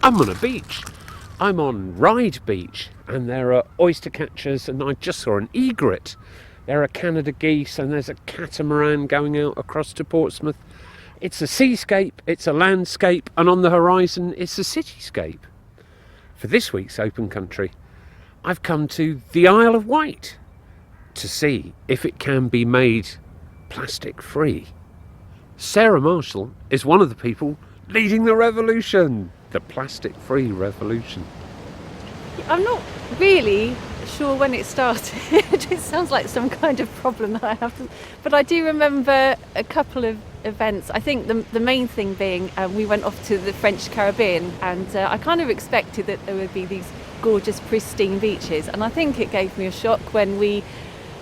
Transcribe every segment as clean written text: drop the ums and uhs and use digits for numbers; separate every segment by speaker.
Speaker 1: I'm on a beach. I'm on Ryde Beach, and there are oyster catchers, and I just saw an egret. There are Canada geese, and there's a catamaran going out across to Portsmouth. It's a seascape, it's a landscape, and on the horizon it's a cityscape. For this week's Open Country, I've come to the Isle of Wight to see if it can be made plastic free. Sarah Marshall is one of the people leading the revolution, the plastic free revolution.
Speaker 2: I'm not really sure when it started. It sounds like some kind of problem that I have to, but I do remember a couple of events. I think the main thing being we went off to the French Caribbean, and I kind of expected that there would be these gorgeous pristine beaches, and I think it gave me a shock when we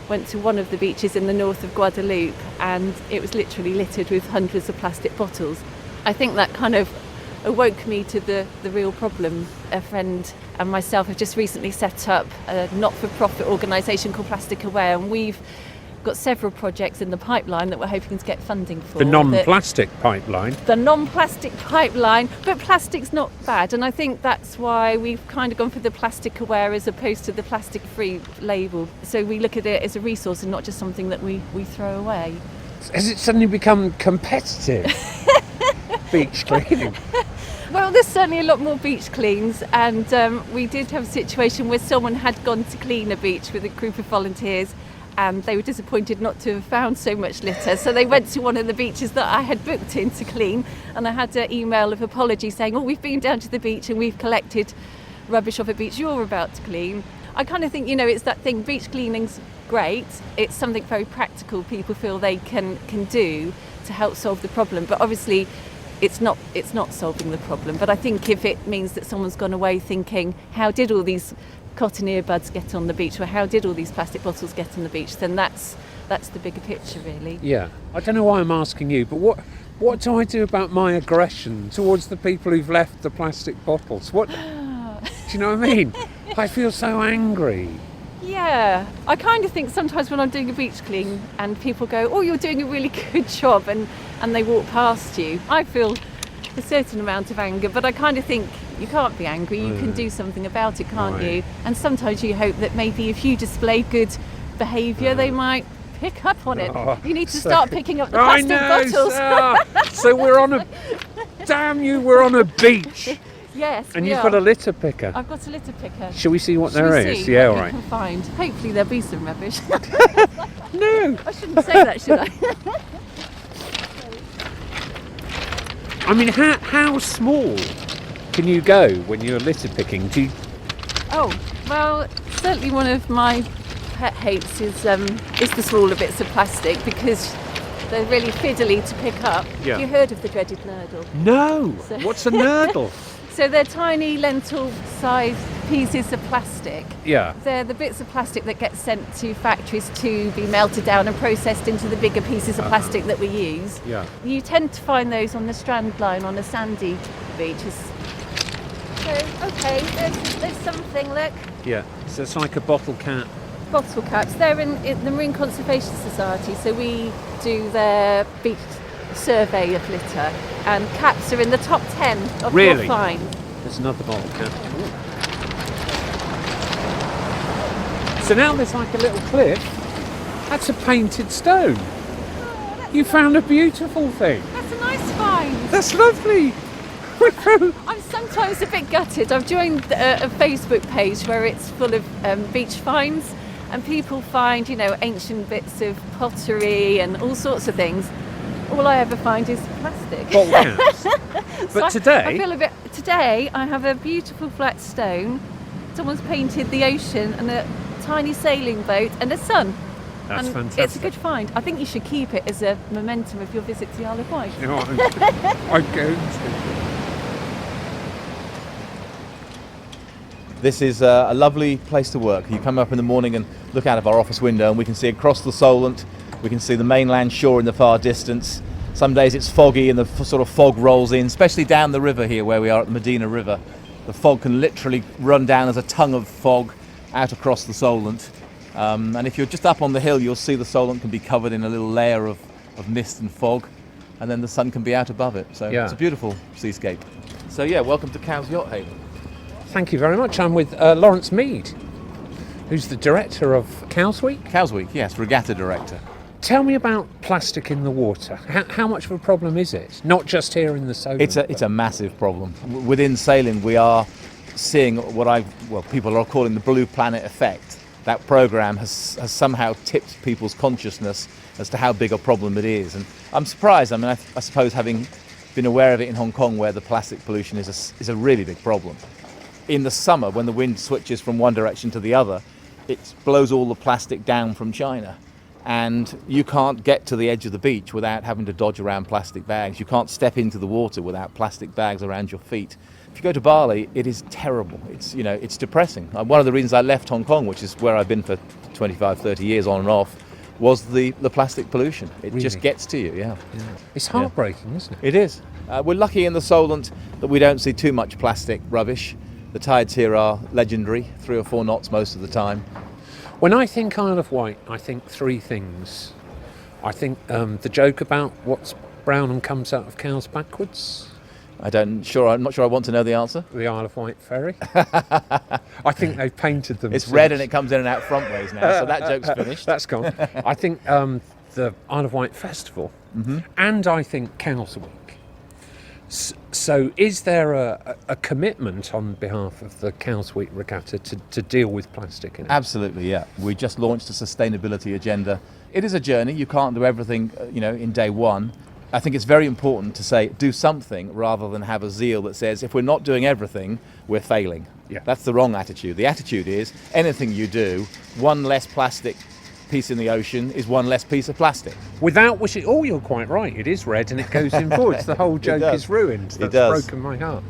Speaker 2: went to one of the beaches in the north of Guadeloupe, and it was literally littered with hundreds of plastic bottles. I think that kind of awoke me to the real problem. A friend and myself have just recently set up a not-for-profit organisation called Plastic Aware, and we've got several projects in the pipeline that we're hoping to get funding for.
Speaker 1: The non-plastic pipeline.
Speaker 2: The non-plastic pipeline, but plastic's not bad, and I think that's why we've kind of gone for the Plastic Aware as opposed to the plastic free label. So we look at it as a resource and not just something that we throw away.
Speaker 1: Has it suddenly become competitive? Beach cleaning.
Speaker 2: Well, there's certainly a lot more beach cleans, and we did have a situation where someone had gone to clean a beach with a group of volunteers, and they were disappointed not to have found so much litter, so they went to one of the beaches that I had booked in to clean, and I had an email of apology saying, oh, we've been down to the beach and we've collected rubbish off a beach you're about to clean. I kind of think, it's that thing, beach cleaning's great, it's something very practical people feel they can do to help solve the problem, but obviously it's not solving the problem. But I think if it means that someone's gone away thinking, how did all these cotton earbuds get on the beach, or how did all these plastic bottles get on the beach, then that's the bigger picture, really.
Speaker 1: Yeah, I don't know why I'm asking you, but what do I do about my aggression towards the people who've left the plastic bottles? What do you know what I mean? I feel so angry.
Speaker 2: Yeah, I kind of think sometimes when I'm doing a beach clean and people go, oh, you're doing a really good job, and they walk past you, I feel a certain amount of anger, but I kind of think you can't be angry, you can do something about it, can't you? And sometimes you hope that maybe if you display good behaviour, they might pick up on it. You need to start picking up the plastic bottles. So we're on a beach. Yes,
Speaker 1: and you've got a litter picker.
Speaker 2: I've got a litter picker.
Speaker 1: Shall we see what there is? Yeah, all right.
Speaker 2: Can find. Hopefully there'll be some rubbish.
Speaker 1: No.
Speaker 2: I shouldn't say that, should I?
Speaker 1: I mean, how small can you go when you're litter picking?
Speaker 2: Oh, well, certainly one of my pet hates is the smaller bits of plastic, because they're really fiddly to pick up.
Speaker 1: Yeah.
Speaker 2: Have you heard of the dreaded nurdle?
Speaker 1: No. What's a nurdle?
Speaker 2: So they're tiny lentil-sized pieces of plastic.
Speaker 1: Yeah.
Speaker 2: They're the bits of plastic that get sent to factories to be melted down and processed into the bigger pieces of plastic that we use.
Speaker 1: Yeah.
Speaker 2: You tend to find those on the Strand line on a sandy beach. So, okay, there's something, look.
Speaker 1: Yeah. So it's like a bottle cap.
Speaker 2: Bottle caps. They're in the Marine Conservation Society, so we do their beach survey of litter, and caps are in the top 10 of your fine.
Speaker 1: There's another bottle cap. So now there's like a little cliff. That's a painted stone. You found a beautiful thing.
Speaker 2: That's a nice find.
Speaker 1: That's lovely.
Speaker 2: I'm sometimes a bit gutted. I've joined a Facebook page where it's full of beach finds, and people find, ancient bits of pottery and all sorts of things. All I ever find is plastic.
Speaker 1: Bottle caps. But
Speaker 2: so today I have a beautiful flat stone. Someone's painted the ocean and a tiny sailing boat and a sun.
Speaker 1: That's
Speaker 2: and
Speaker 1: fantastic.
Speaker 2: It's a good find. I think you should keep it as a momentum of your visit to the Isle of Wight.
Speaker 1: You know what, I'm going to.
Speaker 3: This is a lovely place to work. You come up in the morning and look out of our office window, and we can see across the Solent. We can see the mainland shore in the far distance. Some days it's foggy and the sort of fog rolls in, especially down the river here where we are at the Medina River. The fog can literally run down as a tongue of fog out across the Solent. And if you're just up on the hill, you'll see the Solent can be covered in a little layer of mist and fog, and then the sun can be out above it. So It's a beautiful seascape. So yeah, welcome to Cowes Yacht Haven.
Speaker 1: Thank you very much. I'm with Lawrence Mead, who's the director of Cowes Week.
Speaker 3: Cowes Week, yes, regatta director.
Speaker 1: Tell me about plastic in the water. How much of a problem is it? Not just here in the Solent.
Speaker 3: It's a massive problem. Within sailing, we are seeing what people are calling the Blue Planet effect. That program has somehow tipped people's consciousness as to how big a problem it is. And I'm surprised. I mean, I suppose having been aware of it in Hong Kong, where the plastic pollution is a really big problem. In the summer, when the wind switches from one direction to the other, it blows all the plastic down from China. And you can't get to the edge of the beach without having to dodge around plastic bags. You can't step into the water without plastic bags around your feet. If you go to Bali, it is terrible. It's depressing. One of the reasons I left Hong Kong, which is where I've been for 25, 30 years on and off, was the plastic pollution. It
Speaker 1: Really?
Speaker 3: just gets to you, yeah.
Speaker 1: It's heartbreaking, isn't it?
Speaker 3: It is. We're lucky in the Solent that we don't see too much plastic rubbish. The tides here are legendary, 3 or 4 knots most of the time.
Speaker 1: When I think Isle of Wight, I think 3 things. I think the joke about what's brown and comes out of cows backwards.
Speaker 3: I'm not sure I want to know the answer.
Speaker 1: The Isle of Wight ferry. I think they've painted them.
Speaker 3: It's red and it comes in and out front ways now, so that joke's finished.
Speaker 1: That's gone. I think the Isle of Wight festival, and I think Cowes Week. So is there a commitment on behalf of the Cowes Week regatta to deal with plastic in it?
Speaker 3: Absolutely, yeah. We just launched a sustainability agenda. It is a journey. You can't do everything, in day one. I think it's very important to say do something rather than have a zeal that says if we're not doing everything, we're failing.
Speaker 1: Yeah.
Speaker 3: That's the wrong attitude. The attitude is anything you do, one less plastic piece in the ocean is one less piece of plastic.
Speaker 1: Without wishing, you're quite right. It is red and it goes in voids. The whole joke
Speaker 3: does.
Speaker 1: is ruined. That's
Speaker 3: It does.
Speaker 1: broken my heart.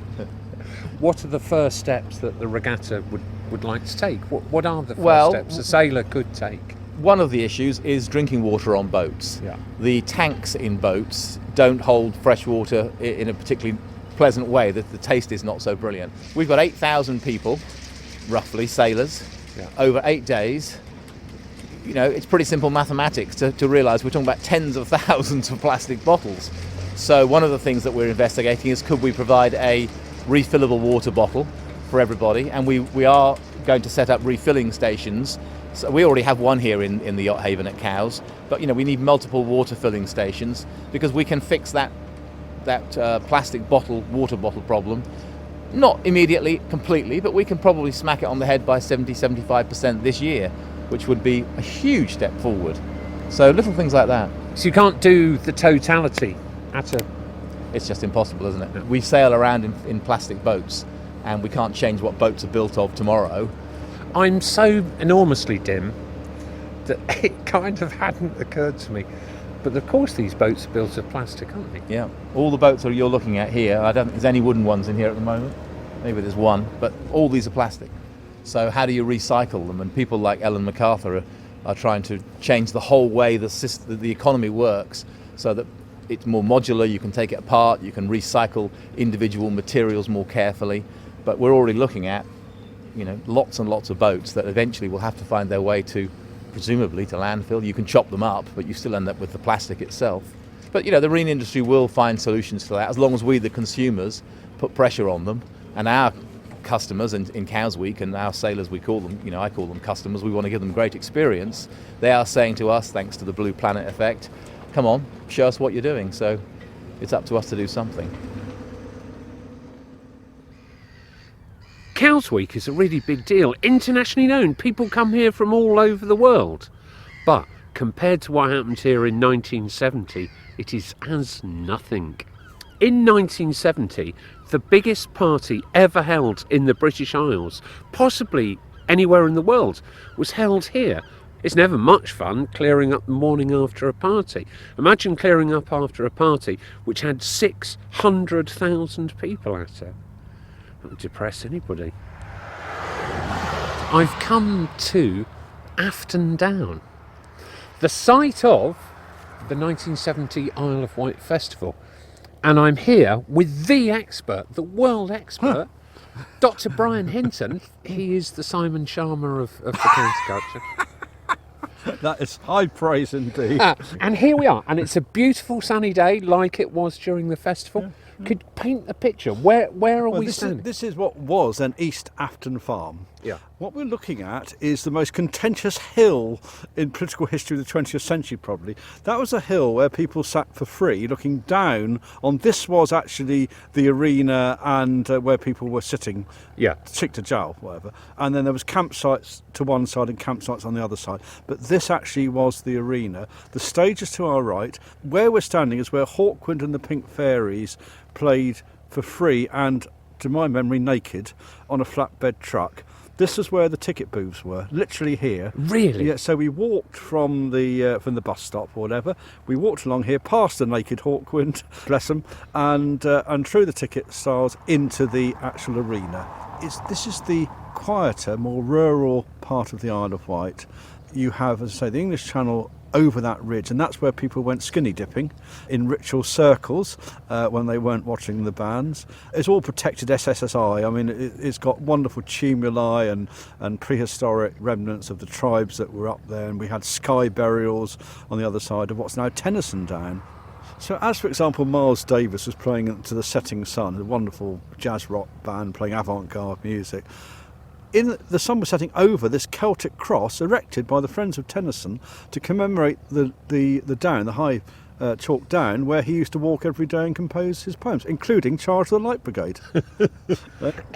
Speaker 1: What are the first steps that the regatta would like to take? What are the first steps a sailor could take?
Speaker 3: One of the issues is drinking water on boats.
Speaker 1: Yeah.
Speaker 3: The tanks in boats don't hold fresh water in a particularly pleasant way. The taste is not so brilliant. We've got 8,000 people, roughly, sailors, over 8 days. It's pretty simple mathematics to realise we're talking about tens of thousands of plastic bottles. So one of the things that we're investigating is could we provide a refillable water bottle for everybody, and we are going to set up refilling stations. So we already have one here in the Yacht Haven at Cowes, but we need multiple water filling stations because we can fix that plastic water bottle problem. Not immediately, completely, but we can probably smack it on the head by 70-75% this year, which would be a huge step forward. So little things like that.
Speaker 1: So you can't do the totality
Speaker 3: It's just impossible, isn't it? We sail around in plastic boats, and we can't change what boats are built of tomorrow.
Speaker 1: I'm so enormously dim that it kind of hadn't occurred to me. But of course these boats are built of plastic, aren't they?
Speaker 3: Yeah. All the boats that you're looking at here, I don't think there's any wooden ones in here at the moment. Maybe there's one, but all these are plastic. So how do you recycle them? And people like Ellen MacArthur are trying to change the whole way the economy works so that it's more modular, you can take it apart, you can recycle individual materials more carefully. But we're already looking at lots and lots of boats that eventually will have to find their way presumably to landfill. You can chop them up, but you still end up with the plastic itself. But the marine industry will find solutions to that as long as we, the consumers, put pressure on them. And our customers in Cowes Week, and our sailors, we call them, I call them customers, we want to give them great experience. They are saying to us, thanks to the Blue Planet effect, come on, show us what you're doing. So it's up to us to do something.
Speaker 1: Cowes Week is a really big deal, internationally known. People come here from all over the world. But compared to what happened here in 1970, it is as nothing. In 1970, the biggest party ever held in the British Isles, possibly anywhere in the world, was held here. It's never much fun clearing up the morning after a party. Imagine clearing up after a party which had 600,000 people at it. That would depress anybody. I've come to Afton Down, the site of the 1970 Isle of Wight Festival. And I'm here with the expert, the world expert, Dr. Brian Hinton. He is the Simon Sharma of the counterculture.
Speaker 4: That is high praise indeed.
Speaker 1: And here we are, and it's a beautiful sunny day like it was during the festival. Could paint the picture. Where are we
Speaker 4: this
Speaker 1: standing?
Speaker 4: this is what was an East Afton farm.
Speaker 1: Yeah.
Speaker 4: What we're looking at is the most contentious hill in political history of the 20th century, probably. That was a hill where people sat for free looking down on. This was actually the arena and where people were sitting,
Speaker 1: Yeah.
Speaker 4: sick to jail, whatever. And then there was campsites to one side and campsites on the other side. But this actually was the arena. The stage is to our right. Where we're standing is where Hawkwind and the Pink Fairies played for free and, to my memory, naked on a flatbed truck. This is where the ticket booths were, literally here.
Speaker 1: Really?
Speaker 4: Yeah. So we walked from the bus stop or whatever. We walked along here, past the naked Hawkwind, bless them, and through the ticket stalls into the actual arena. This is the quieter, more rural part of the Isle of Wight. You have, as I say, the English Channel over that ridge, and that's where people went skinny dipping in ritual circles when they weren't watching the bands. It's all protected SSSI. I mean, it's got wonderful tumuli and prehistoric remnants of the tribes that were up there, and we had sky burials on the other side of what's now Tennyson Down. So as, for example, Miles Davis was playing To the Setting Sun, a wonderful jazz rock band playing avant-garde music, the sun was setting over this Celtic cross erected by the Friends of Tennyson to commemorate the down, the high chalk down, where he used to walk every day and compose his poems, including Charge of the Light Brigade.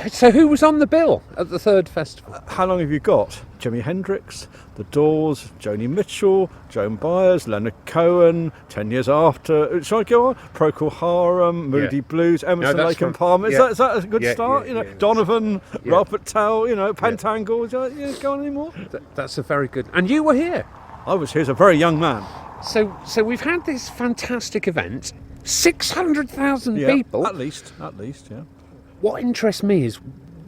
Speaker 1: So who was on the bill at the third festival?
Speaker 4: How long have you got? Jimi Hendrix, The Doors, Joni Mitchell, Joan Baez, Leonard Cohen, 10 Years After, shall I go on? Procol Harum, Moody Blues, Emerson, Lake and Palmer. Is that a good start? Donovan, Robert Tell, Pentangle. Go on anymore?
Speaker 1: That's a very good... And you were here.
Speaker 4: I was here as a very young man.
Speaker 1: So we've had this fantastic event, 600,000 people.
Speaker 4: At least, yeah.
Speaker 1: What interests me is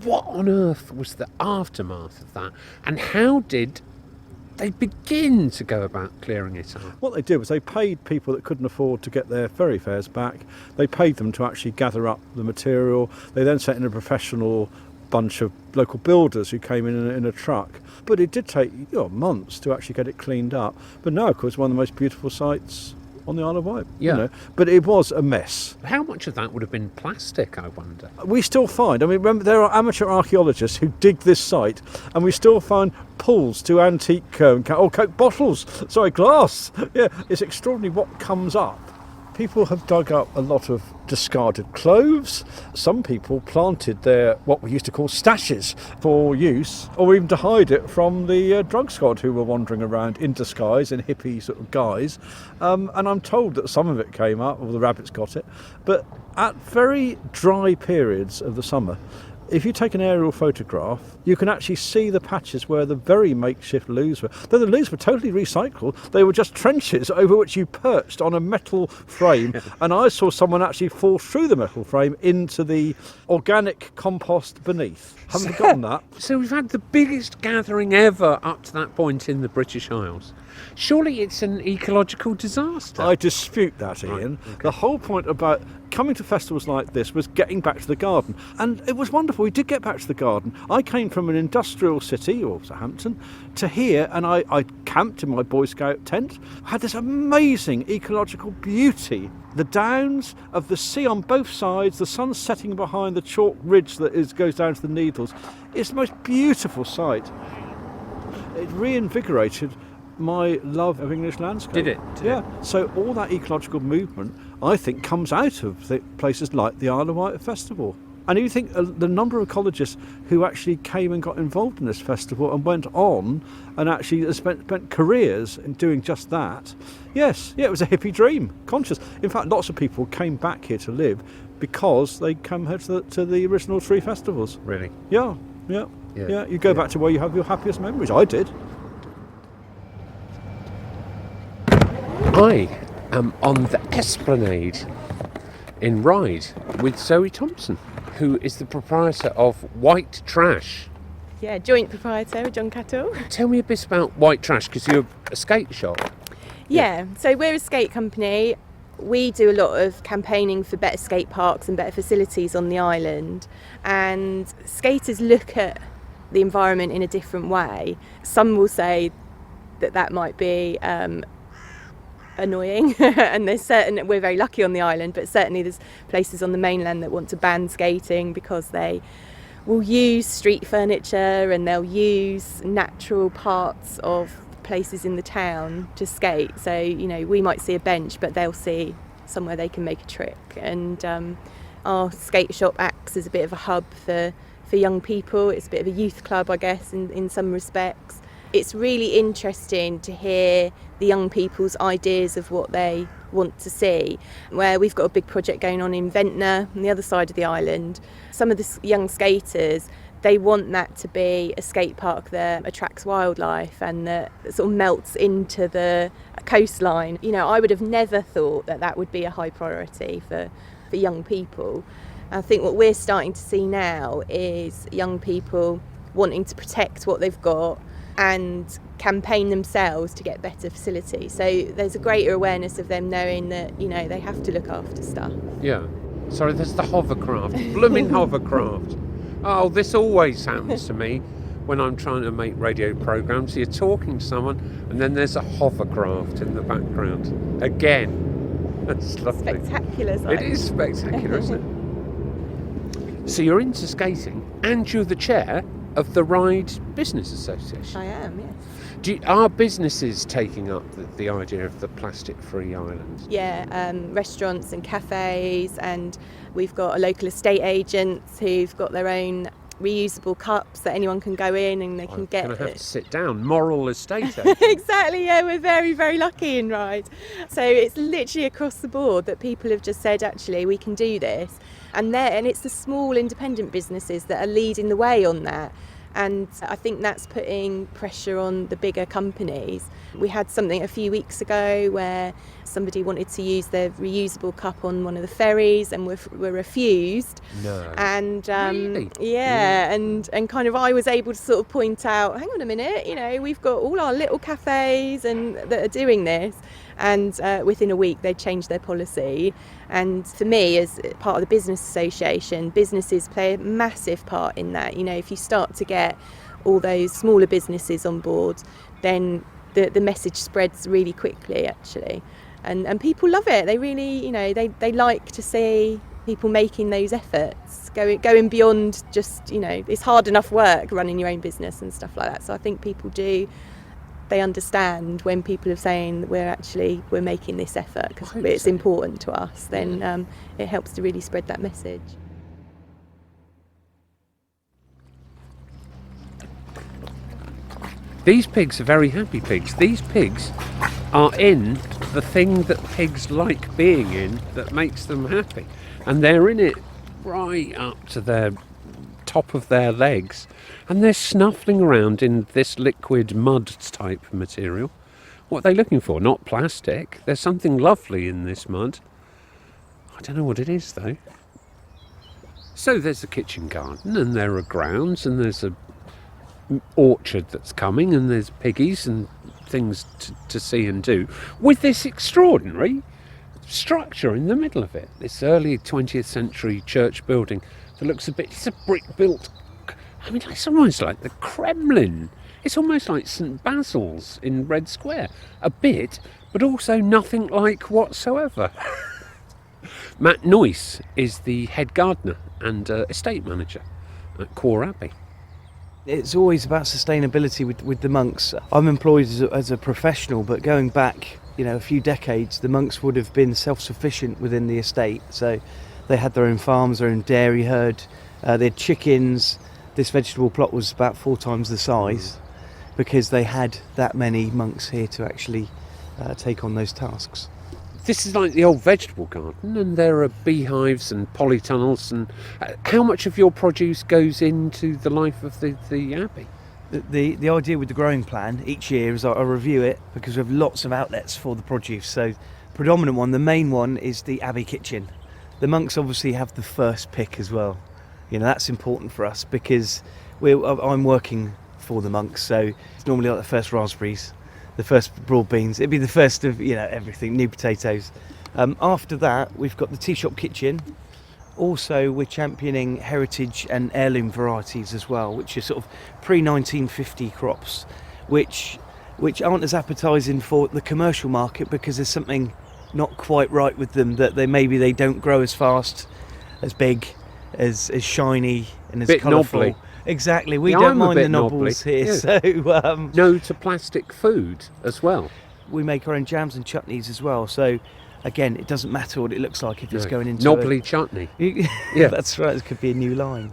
Speaker 1: what on earth was the aftermath of that, and how did they begin to go about clearing it up?
Speaker 4: What they did was they paid people that couldn't afford to get their ferry fares back. They paid them to actually gather up the material. They then sent in a professional bunch of local builders who came in a truck. But it did take months to actually get it cleaned up. But now, of course, one of the most beautiful sites on the Isle of Wight.
Speaker 1: Yeah.
Speaker 4: But it was a mess.
Speaker 1: How much of that would have been plastic, I wonder?
Speaker 4: We still find, remember, there are amateur archaeologists who dig this site, and we still find pulls to antique Coke bottles. Glass. Yeah, it's extraordinary what comes up. People have dug up a lot of discarded clothes. Some people planted their, what we used to call stashes, for use, or even to hide it from the drug squad who were wandering around in disguise, in hippie sort of guise. And I'm told that some of it came up, or the rabbits got it. But at very dry periods of the summer, if you take an aerial photograph, you can actually see the patches where the very makeshift loos were. Though the loos were totally recycled, they were just trenches over which you perched on a metal frame, and I saw someone actually fall through the metal frame into the organic compost beneath. Haven't forgotten that.
Speaker 1: So we've had the biggest gathering ever up to that point in the British Isles. Surely it's an ecological disaster.
Speaker 4: I dispute that, Ian.
Speaker 1: Right, okay.
Speaker 4: The whole point about coming to festivals like this was getting back to the garden. And it was wonderful. We did get back to the garden. I came from an industrial city, or Southampton, to here, and I camped in my Boy Scout tent. I had this amazing ecological beauty. The downs of the sea on both sides, the sun setting behind the chalk ridge that goes down to the Needles. It's the most beautiful sight. It reinvigorated my love of English landscape.
Speaker 1: Did it?
Speaker 4: So all that ecological movement, I think, comes out of places like the Isle of Wight Festival. And you think the number of ecologists who actually came and got involved in this festival and went on and actually spent careers in doing just that. Yes, it was a hippie dream, conscious. In fact, lots of people came back here to live because they come here to the original 3 festivals.
Speaker 1: Really?
Speaker 4: Yeah. You go back to where you have your happiest memories. I did.
Speaker 1: I am on the Esplanade in Ryde with Zoe Thompson, who is the proprietor of White Trash.
Speaker 5: Yeah, joint proprietor with John Cattle.
Speaker 1: Tell me a bit about White Trash, because you're a skate shop.
Speaker 5: Yeah, so we're a skate company. We do a lot of campaigning for better skate parks and better facilities on the island. And skaters look at the environment in a different way. Some will say that might be annoying. And we're very lucky on the island, but certainly there's places on the mainland that want to ban skating because they will use street furniture and they'll use natural parts of places in the town to skate. So, we might see a bench, but they'll see somewhere they can make a trick. And our skate shop acts as a bit of a hub for young people. It's a bit of a youth club, I guess, in some respects. It's really interesting to hear the young people's ideas of what they want to see, where we've got a big project going on in Ventnor on the other side of the island. Some of the young skaters, they want that to be a skate park that attracts wildlife and that sort of melts into the coastline. I would have never thought that would be a high priority for young people. I think what we're starting to see now is young people wanting to protect what they've got and campaign themselves to get better facilities. So there's a greater awareness of them knowing that, they have to look after stuff.
Speaker 1: Yeah. Sorry, there's the hovercraft. Blooming hovercraft. Oh, this always happens to me when I'm trying to make radio programmes. You're talking to someone and then there's a hovercraft in the background. Again. That's lovely.
Speaker 5: Spectacular.
Speaker 1: It is spectacular, isn't it? So you're into skating and you're the chair of the Ride Business Association.
Speaker 5: I am, yes.
Speaker 1: Are businesses taking up the idea of the plastic-free island?
Speaker 5: Yeah, restaurants and cafes, and we've got a local estate agents who've got their own reusable cups that anyone can go in and they can get.
Speaker 1: I'm going to have to sit down. Moral estate agent.
Speaker 5: Exactly, yeah, we're very, very lucky in Ride. So it's literally across the board that people have just said, actually, we can do this. And it's the small independent businesses that are leading the way on that. And I think that's putting pressure on the bigger companies. We had something a few weeks ago where somebody wanted to use their reusable cup on one of the ferries and were refused.
Speaker 1: No.
Speaker 5: And
Speaker 1: really?
Speaker 5: yeah, and kind of I was able to sort of point out, hang on a minute, we've got all our little cafes that are doing this. And within a week, they changed their policy. And for me, as part of the business association, businesses play a massive part in that. If you start to get all those smaller businesses on board, then the message spreads really quickly, actually. And people love it. They really, they like to see people making those efforts, going beyond just, it's hard enough work running your own business and stuff like that. So I think people do. They understand when people are saying we're making this effort because it's important to us, then it helps to really spread that message.
Speaker 1: These pigs are very happy pigs. These pigs are in the thing that pigs like being in that makes them happy. And they're in it right up to their top of their legs. And they're snuffling around in this liquid mud type material. What are they looking for? Not plastic. There's something lovely in this mud. I don't know what it is though. So there's a kitchen garden and there are grounds and there's a orchard that's coming and there's piggies and things to see and do. With this extraordinary structure in the middle of it. This early 20th century church building that looks it's a brick built. I mean, it's almost like the Kremlin. It's almost like St Basil's in Red Square. A bit, but also nothing like whatsoever. Matt Noyce is the head gardener and estate manager at Quarr Abbey.
Speaker 6: It's always about sustainability with the monks. I'm employed as a professional, but going back, a few decades, the monks would have been self-sufficient within the estate. So they had their own farms, their own dairy herd, they had chickens. This vegetable plot was about 4 times the size because they had that many monks here to actually take on those tasks.
Speaker 1: This is like the old vegetable garden, and there are beehives and polytunnels. And how much of your produce goes into the life of the abbey?
Speaker 6: The idea with the growing plan each year is I review it because we have lots of outlets for the produce. So predominant one, the main one, is the abbey kitchen. The monks obviously have the first pick as well. That's important for us because I'm working for the monks, so it's normally like the first raspberries, the first broad beans. It'd be the first of everything, new potatoes. After that, we've got the tea shop kitchen. Also, we're championing heritage and heirloom varieties as well, which are sort of pre-1950 crops, which which aren't as appetising for the commercial market because there's something not quite right with them, that they don't grow as fast, as big, as shiny and as
Speaker 1: Bit
Speaker 6: colourful.
Speaker 1: knobbly.
Speaker 6: Exactly, we
Speaker 1: Yeah,
Speaker 6: don't
Speaker 1: I'm a
Speaker 6: mind the
Speaker 1: bit knobbly.
Speaker 6: nobbles here.
Speaker 1: Yeah.
Speaker 6: So
Speaker 1: No to plastic food as well.
Speaker 6: we make our own jams and chutneys as well. So again, it doesn't matter what it looks like if it's
Speaker 1: No.
Speaker 6: going into
Speaker 1: Knobbly chutney.
Speaker 6: Yeah, that's right. It could be a new line.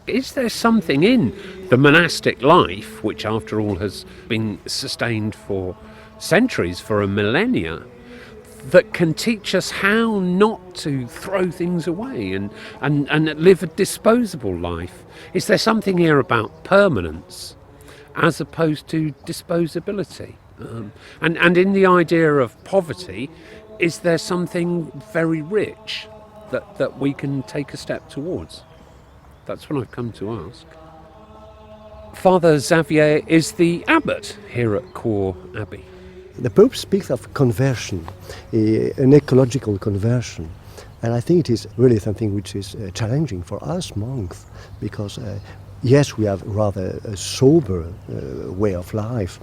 Speaker 1: Is there something in the monastic life, which after all has been sustained for centuries, for a millennia, that can teach us how not to throw things away and live a disposable life? Is there something here about permanence as opposed to disposability? And in the idea of poverty, is there something very rich that we can take a step towards? That's what I've come to ask. Father Xavier is the abbot here at Quarr Abbey.
Speaker 7: The Pope speaks of conversion, an ecological conversion, and I think it is really something which is challenging for us monks, because yes, we have rather a sober way of life.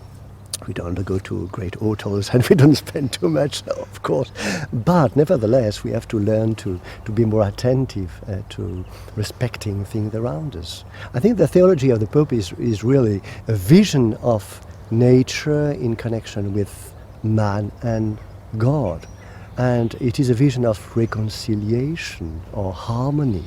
Speaker 7: We don't go to great hotels and we don't spend too much, of course. But nevertheless, we have to learn to be more attentive to respecting things around us. I think the theology of the Pope is really a vision of nature in connection with man and God. And it is a vision of reconciliation or harmony.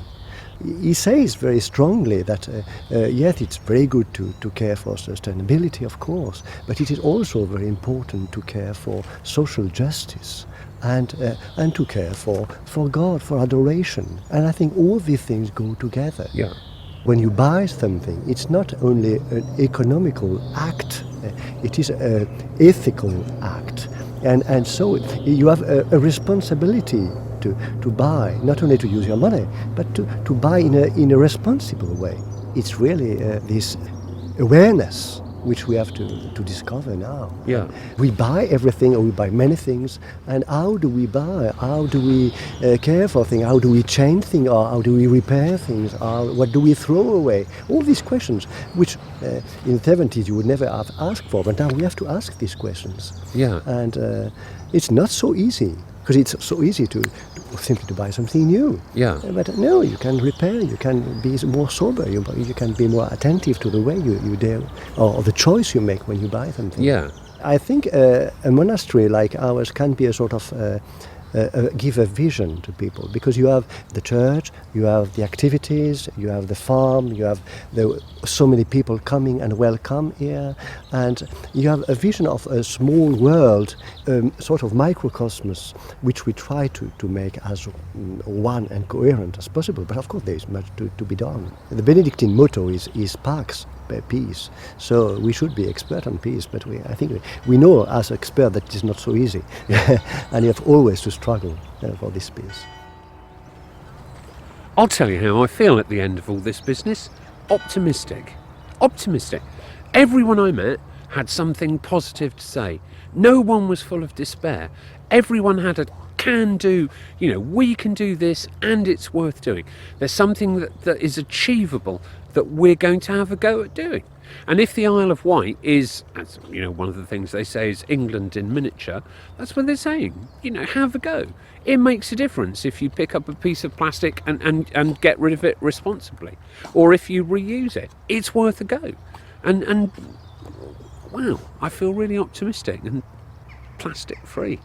Speaker 7: He says very strongly that yes, it's very good to care for sustainability, of course, but it is also very important to care for social justice and to care for God, for adoration. And I think all these things go together.
Speaker 1: Yeah.
Speaker 7: When you buy something, it's not only an economical act, it is an ethical act. And so you have a responsibility to buy, not only to use your money, but to buy in a responsible way. It's really this awareness which we have to discover now.
Speaker 1: Yeah.
Speaker 7: We buy everything, or we buy many things, and how do we buy? How do we care for things? How do we change things? Or how do we repair things? Or what do we throw away? All these questions, which in the 70s you would never have asked for, but now we have to ask these questions.
Speaker 1: Yeah.
Speaker 7: And it's not so easy, because it's so easy to simply to buy something new.
Speaker 1: Yeah.
Speaker 7: But no, you can repair, you can be more sober, you can be more attentive to the way you deal, or the choice you make when you buy something.
Speaker 1: Yeah.
Speaker 7: I think a monastery like ours can be a sort of give a vision to people, because you have the church, you have the activities, you have the farm, you have so many people coming and welcome here, and you have a vision of a small world, sort of microcosmos, which we try to make as one and coherent as possible. But of course there is much to be done. The Benedictine motto is Pax, peace. So we should be expert on peace, but I think we know as expert that it is not so easy, and you have always to struggle for this peace.
Speaker 1: I'll tell you how I feel at the end of all this business. Optimistic. Everyone I met had something positive to say. No one was full of despair. Everyone had a can-do, we can do this and it's worth doing. There's something that is achievable that we're going to have a go at doing. And if the Isle of Wight is, as one of the things they say is England in miniature, that's what they're saying. Have a go. It makes a difference if you pick up a piece of plastic and get rid of it responsibly, or if you reuse it. It's worth a go. And wow, I feel really optimistic and plastic free.